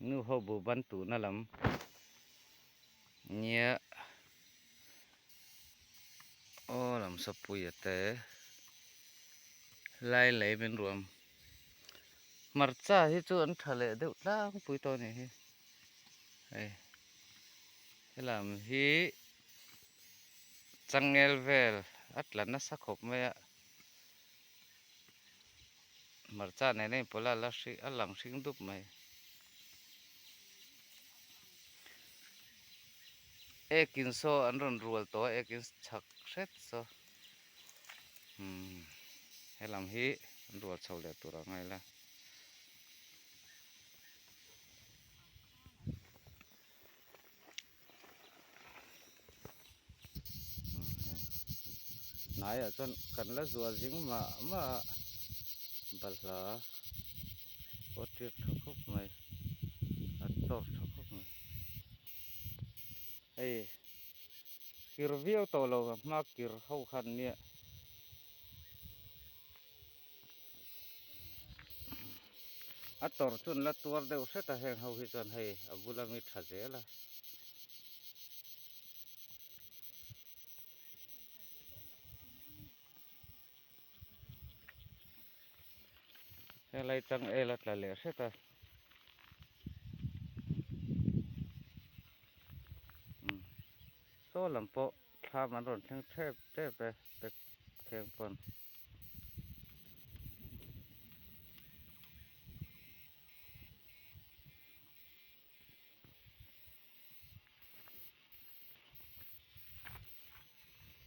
นูเฮาบ่บันตุนะลำเนี่ยโอ้ลำสะปุยแต่ไล่ไหลเป็นรวมมัรจ้าที่จวนทะเลเดือดล้างปุยตัวนี้เฮ้ยลำฮีจังเงลเวลอัตลันนัสขบไม่อะมัรจ้าในพลาลัสิอัลลังสิงดุบไม่กินโซอันรุนรัวตัวกินชักเซ็ตโซให้ลำฮีรัวเฉลี่ยตัวไงล่ะนายจนกันละจัวจิงมาบัลลาโอเทียบทุกข์ไม่อัดตอกทุกข์ไม่กิรวิวตัวเรามากิรเข้าขันเนี่ยอัดตอร์จุนละตัวเดียวเสร็จแต่แห่งเขาฮิจันให้อบุลามิทัเจละอะไรจังละตะเลเสร็จแต่โซ่ลำโพพามันรอนทั้งเทปไปแข่งปน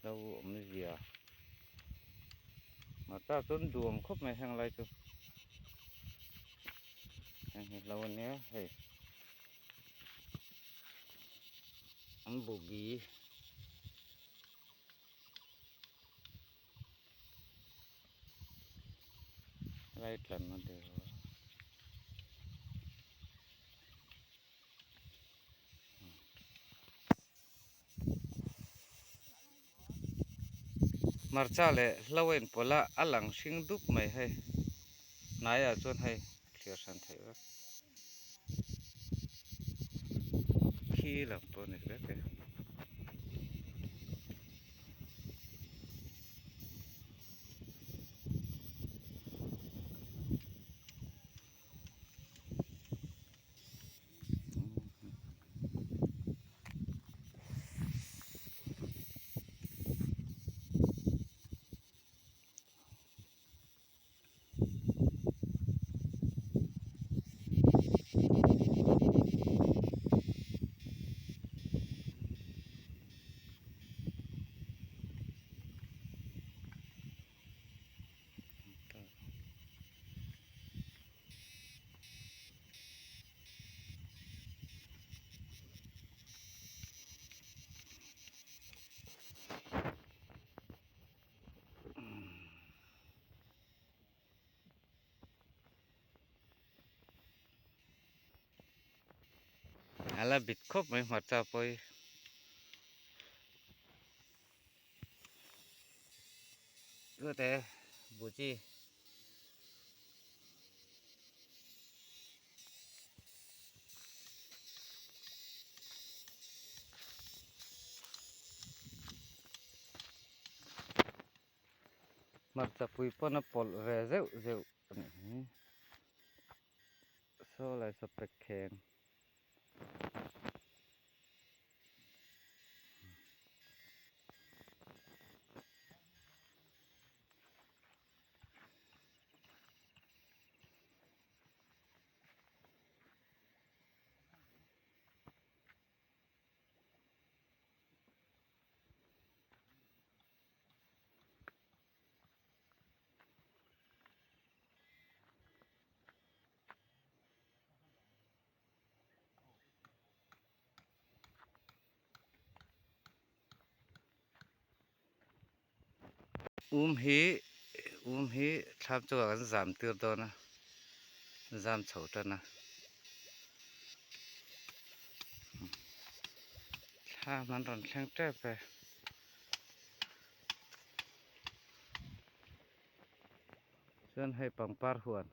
เราไม่เสียมาตาต้นดวงครบไหมแห่งไรจุแห่งเราวันนี้อันบุบีไรกันมาเดียวมาร์ชาเล่เราเห็นพละอัลลังชิงดุบไม่ให้นายจนให้เคลียร์สันเทวะขี้ลำตัวนี้เลยอะไรบิดครบไหมหัวใจไปก็แต่บุจีมาจะปุยปนปอลเรเซลโซ่ลายสเปกแข็งฮีทำตัวกันสามเตือนตัวนะสามเฉาตัวนะถ้ามันร้อนแข็งแทบไปเชิญให้ปังปาร์หวน